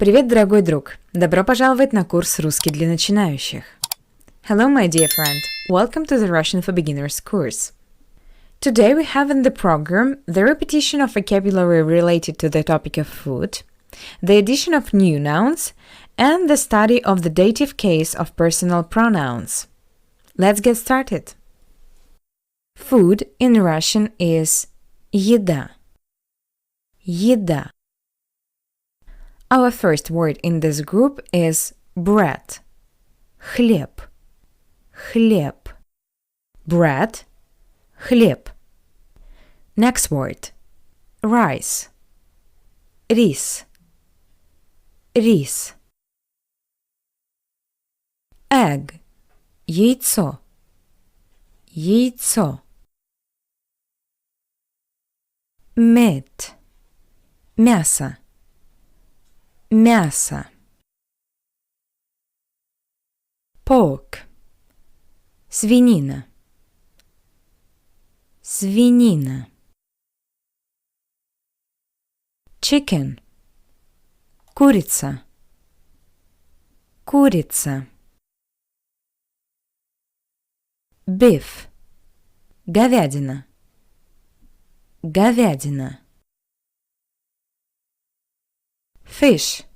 Привет, дорогой друг! Добро пожаловать на курс «Русский для начинающих». Hello, my dear friend. Welcome to the Russian for Beginners course. Today we have in the program the repetition of vocabulary related to the topic of food, the addition of new nouns, and the study of the dative case of personal pronouns. Let's get started. Food in Russian is еда. Еда. Our first word in this group is bread. Хлеб. Хлеб. Bread. Хлеб. Next word. Rice. Рис. Рис. Egg. Яйцо. Яйцо. Meat. Мясо. Мясо. Pork. Свинина. Свинина. Chicken. Курица. Курица. Beef. Говядина. Говядина. Fish.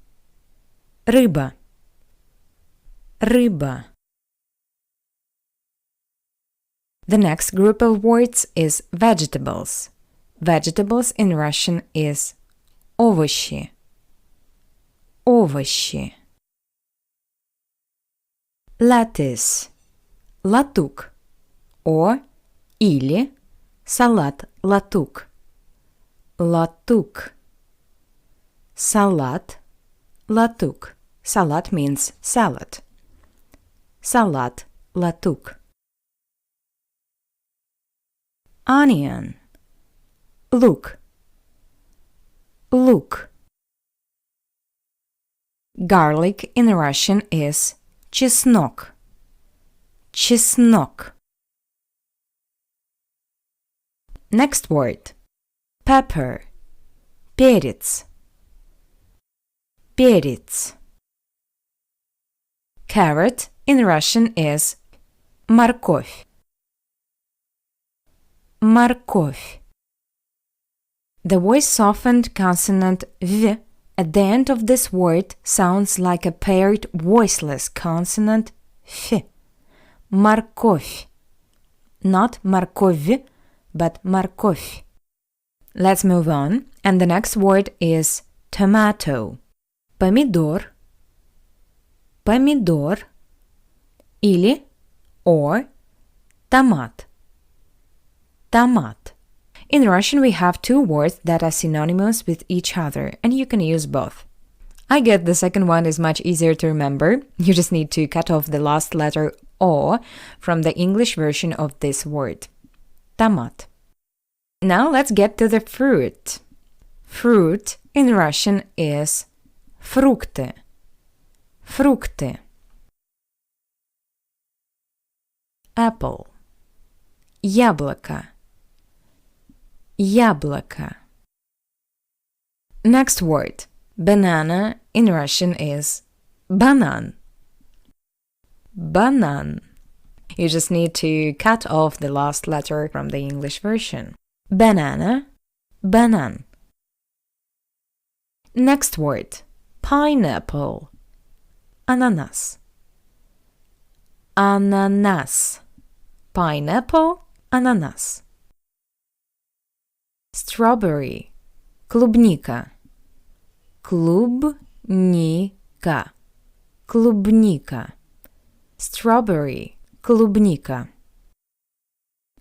Рыба. Рыба. The next group of words is vegetables. Vegetables in Russian is овощи. Овощи. Lettuce. Латук. Или салат-латук. Латук. Салат, латук. Salat means salad. Salat, латук. Onion. Лук. Лук. Garlic in Russian is чеснок. Чеснок. Next word. Pepper. Перец. Перец. Carrot in Russian is морковь. Морковь. The voice softened consonant v at the end of this word sounds like a paired voiceless consonant f. Морковь. Not морковь, but морковь. Let's move on, and the next word is tomato. Помидор. Помидор. Или томат. Томат. In Russian we have two words that are synonymous with each other, and you can use both. I get the second one is much easier to remember. You just need to cut off the last letter O from the English version of this word. Tomat. Now let's get to the fruit. Fruit in Russian is фрукты. Фрукты. Apple. Яблоко. Яблоко. Next word. Banana in Russian is банан. Банан. You just need to cut off the last letter from the English version. Banana. Банан. Next word. Pineapple. Ананас. Ананас. Pineapple. Ананас. Strawberry. Клубника. Клубника. Клубника. Strawberry. Клубника.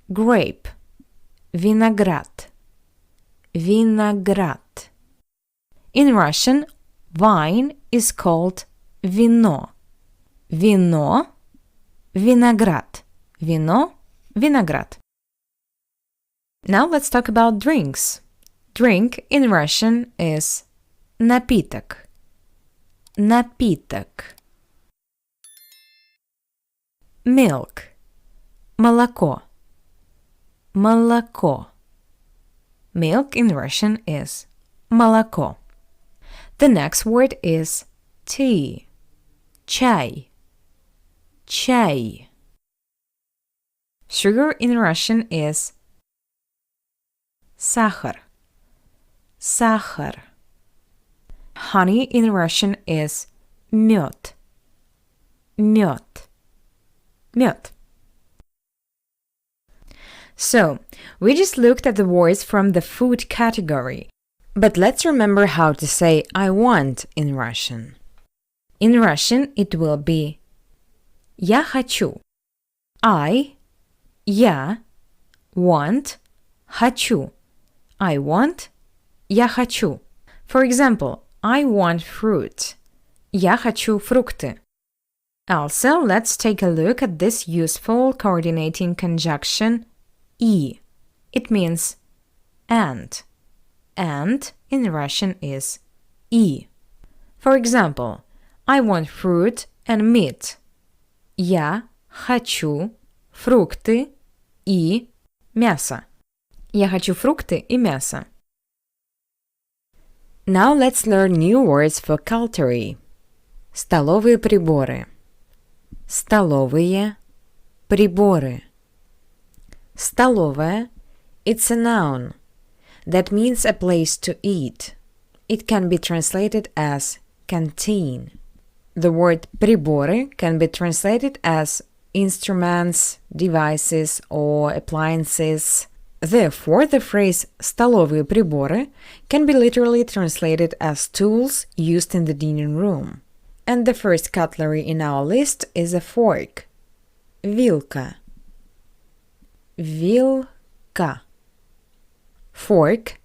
Grape. Виноград. Виноград. In Russian, wine is called вино. Вино, виноград. Вино, виноград. Now let's talk about drinks. Drink in Russian is напиток. Напиток. Milk. Молоко. Молоко. Milk in Russian is молоко. The next word is tea. Чай. Чай. Sugar in Russian is сахар. Сахар. Honey in Russian is мед. Мед. Мед. So, we just looked at the words from the food category. But let's remember how to say I want in Russian. In Russian it will be я хочу. Я want, хочу. I want, я хочу. For example, I want fruit. Я хочу фрукты. Also, let's take a look at this useful coordinating conjunction и. It means and. And in Russian is и. For example, I want fruit and meat. Я хочу фрукты и мясо. Я хочу фрукты и мясо. Now let's learn new words for Cutlery. Столовые приборы. Столовые приборы. Столовая – it's a noun. That means a place to eat. It can be translated as canteen. The word приборы can be translated as instruments, devices, or appliances. Therefore, the phrase столовые приборы can be literally translated as tools used in the dining room. And the first cutlery in our list is a fork. Вилка. Вилка. Fork.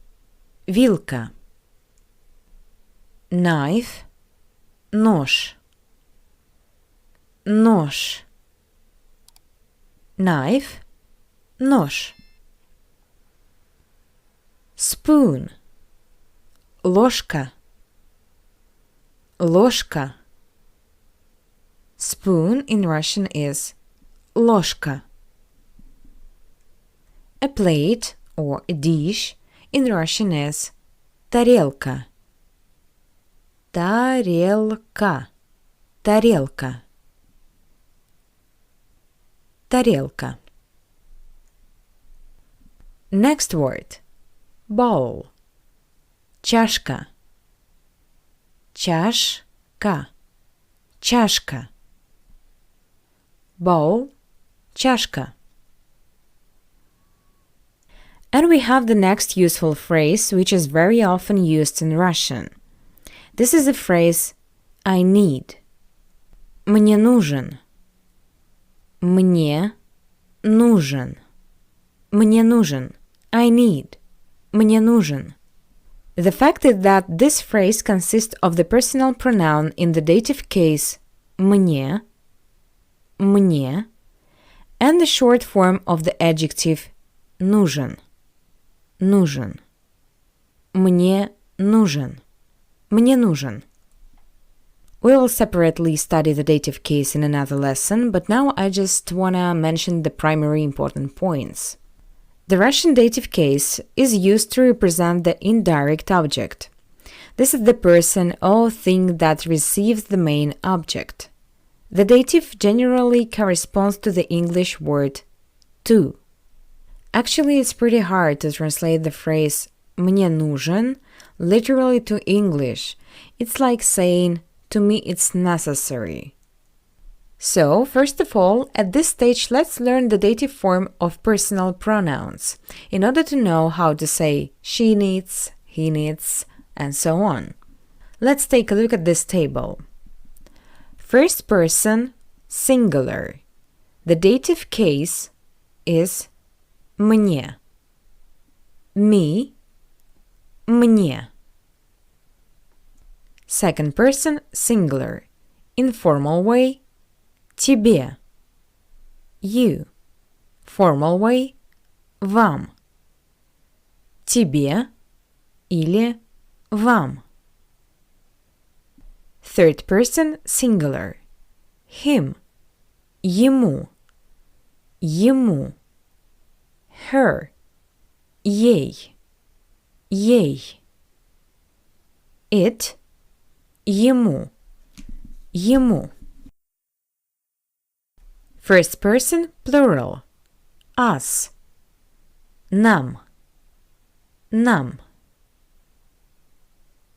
Вилка. Knife. Нож. Нож. Knife. Нож. Spoon. Ложка. Ложка. Spoon in Russian is ложка. A plate or a dish in Russian is тарелка. Тарелка. Тарелка. Тарелка. Next word. Bowl. Чашка. Чашка. Чашка. Bowl. Чашка. And we have the next useful phrase, which is very often used in Russian. This is the phrase I need. Мне нужен. Мне нужен. Мне нужен. I need. Мне нужен. The fact is that this phrase consists of the personal pronoun in the dative case мне, мне, and the short form of the adjective нужен, нужен. Мне нужен. Мне нужен. We will separately study the dative case in another lesson, but now I just wanna mention the primary important points. The Russian dative case is used to represent the indirect object. This is the person or thing that receives the main object. The dative generally corresponds to the English word to. Actually, it's pretty hard to translate the phrase «мне нужен» literally to English. It's like saying «to me it's necessary». So, first of all, at this stage, let's learn the dative form of personal pronouns in order to know how to say she needs, he needs, and so on. Let's take a look at this table. First person, singular. The dative case is мне. Me, мне. Second person, singular. Informal way, тебе. You. Formal way, вам. Тебе или вам. Third person, singular. Him. Ему. Ему. Her. Ей. Ей. It. ему, ему. First person plural. Us. Нам, нам.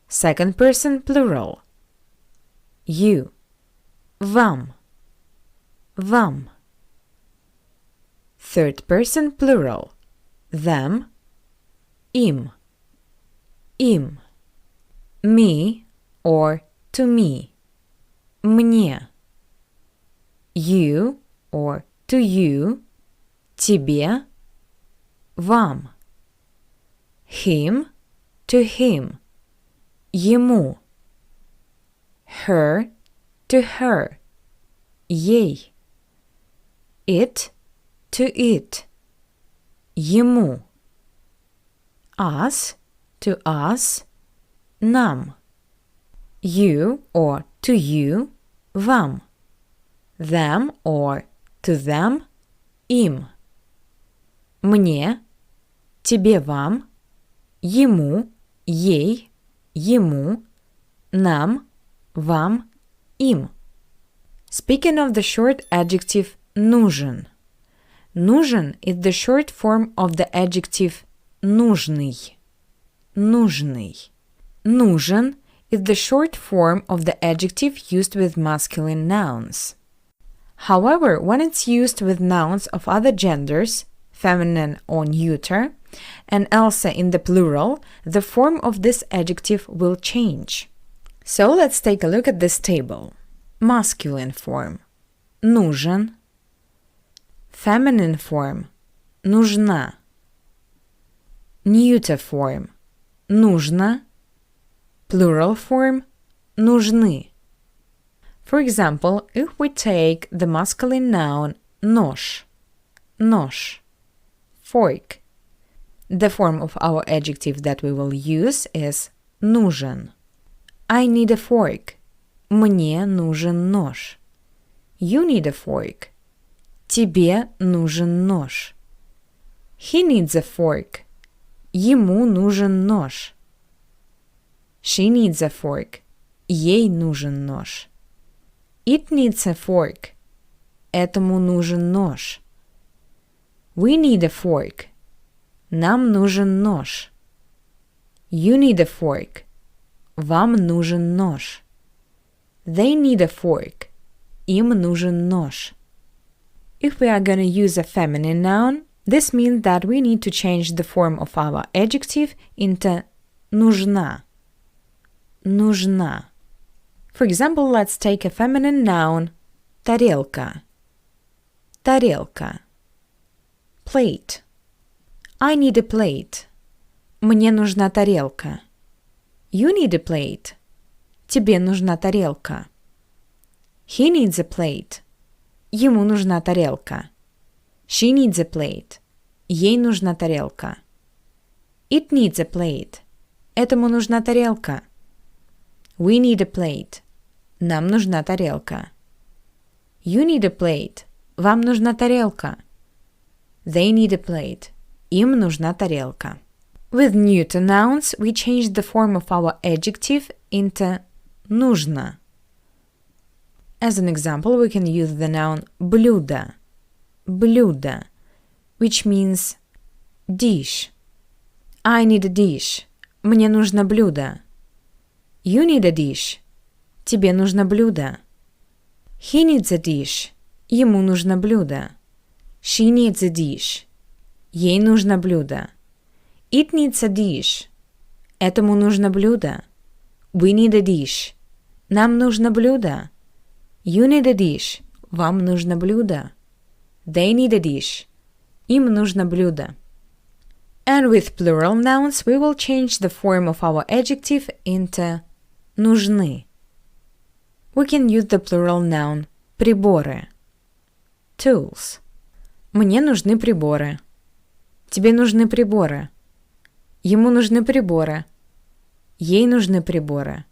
Second person plural. You. Вам, вам. Third person plural. Them. Им, им. Me or to me. Мне. You or to you. Тебе. Вам. Him to him. Ему. Her to her. Ей. It to it. Ему. Us to us. Нам. You or to you. Вам. Them or to them. Им. Мне. Тебе, вам. Ему. Ей. Ему. Нам. Вам. Им. Speaking of the short adjective нужен. Нужен is the short form of the adjective нужный. Нужный. Нужен is the short form of the adjective used with masculine nouns. However, when it's used with nouns of other genders, feminine or neuter, and also in the plural, the form of this adjective will change. So let's take a look at this table. Masculine form – нужен. Feminine form – нужна. Neuter form – нужно. Plural form – нужны. For example, if we take the masculine noun нож, нож, fork, the form of our adjective that we will use is нужен. I need a fork. Мне нужен нож. You need a fork. Тебе нужен нож. He needs a fork. Ему нужен нож. She needs a fork. Ей нужен нож. It needs a fork. Этому нужен нож. We need a fork. Нам нужен нож. You need a fork. Вам нужен нож. They need a fork. Им нужен нож. If we are going to use a feminine noun, this means that we need to change the form of our adjective into нужна. Нужна. For example, let's take a feminine noun тарелка. Тарелка. Plate. I need a plate. Мне нужна тарелка. You need a plate. Тебе нужна тарелка. He needs a plate. Ему нужна тарелка. She needs a plate. Ей нужна тарелка. It needs a plate. Этому нужна тарелка. We need a plate. Нам нужна тарелка. You need a plate. Вам нужна тарелка. They need a plate. Им нужна тарелка. With neuter nouns, we change the form of our adjective into нужно. As an example, we can use the noun блюдо. Блюдо, which means dish. I need a dish. Мне нужно блюдо. You need a dish. Тебе нужно блюдо. He needs a dish. Ему нужно блюдо. She needs a dish. Ей нужно блюдо. It needs a dish. Этому нужно блюдо. We need a dish. Нам нужно блюдо. You need a dish. Вам нужно блюдо. They need a dish. Им нужно блюдо. And with plural nouns, we will change the form of our adjective into нужны. We can use the plural noun приборы. Tools. Мне нужны приборы. Тебе нужны приборы. Ему нужны приборы. Ей нужны приборы.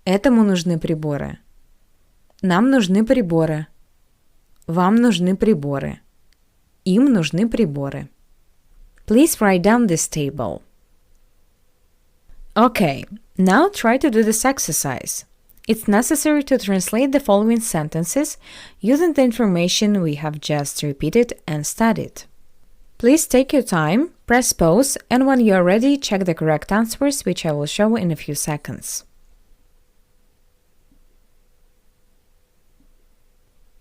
Этому нужны приборы. Нам нужны приборы. Вам нужны приборы. Им нужны приборы. Please write down this table. Okay, Now try to do this exercise. It's necessary to translate the following sentences using the information we have just repeated and studied. Please take your time, press pause, and when you are ready, check the correct answers, which I will show in a few seconds.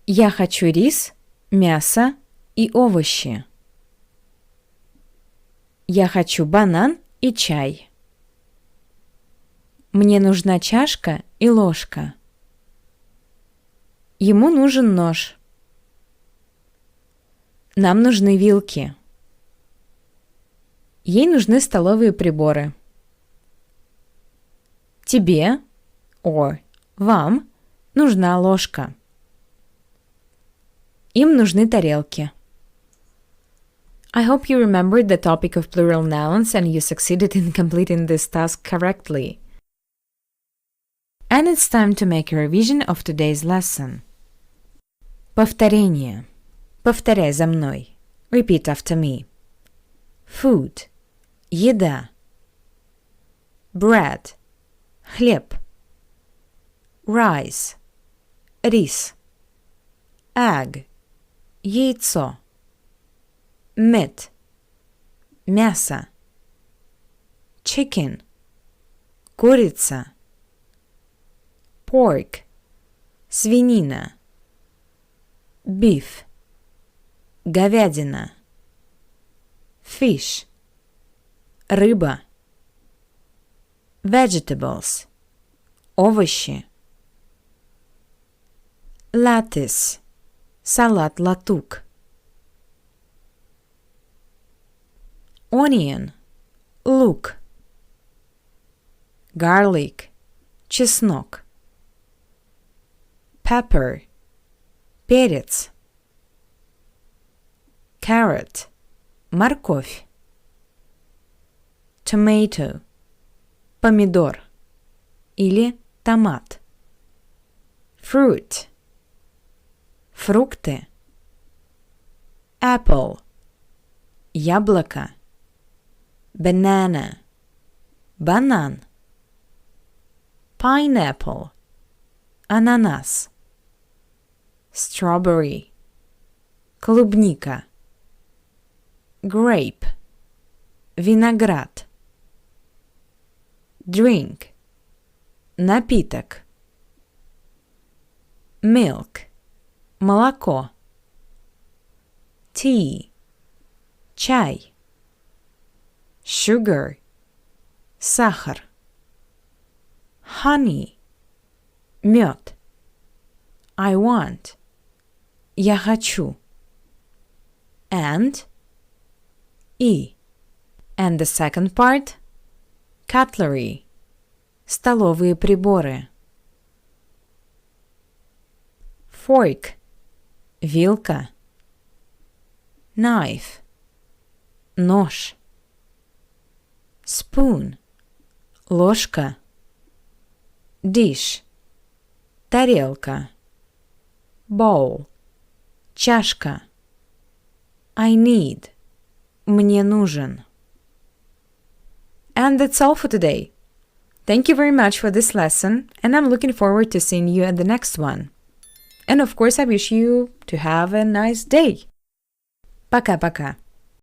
Я хочу рис, мясо и овощи. Я хочу банан и чай. Мне нужна чашка и ложка. Ему нужен нож. Нам нужны вилки. Ей нужны столовые приборы. Тебе, or вам, нужна ложка. Им нужны тарелки. I hope you remembered the topic of plural nouns and you succeeded in completing this task correctly. And it's time to make a revision of today's lesson. Повторение. Повторяй за мной. Repeat after me. Food. Еда. Bread. Хлеб. Rice. Рис. Egg. Яйцо. Meat. Мясо. Chicken. Курица. Pork. Свинина. Beef. Говядина. Fish. Рыба. Vegetables. Овощи. Lettuce. Салат латук. Onion. Лук. Garlic. Чеснок. Pepper. Перец. Carrot. Морковь. Tomato. Помидор. Или томат. Fruit. Фрукты. Apple. Яблоко. Banana. Банан. Pineapple. Ананас. Strawberry. Клубника. Grape. Виноград. Drink. Напиток. Milk. Молоко. Tea. Чай. Sugar. Сахар. Honey. Мед. I want. Я хочу. And. И. And the second part. Cutlery. Столовые приборы. Fork. Вилка. Knife. Нож. Spoon. Ложка. Dish. Тарелка. Bowl. Чашка. I need. Мне нужен. And that's all for today. Thank you very much for this lesson, and I'm looking forward to seeing you at the next one. And of course, I wish you to have a nice day. Пока-пока.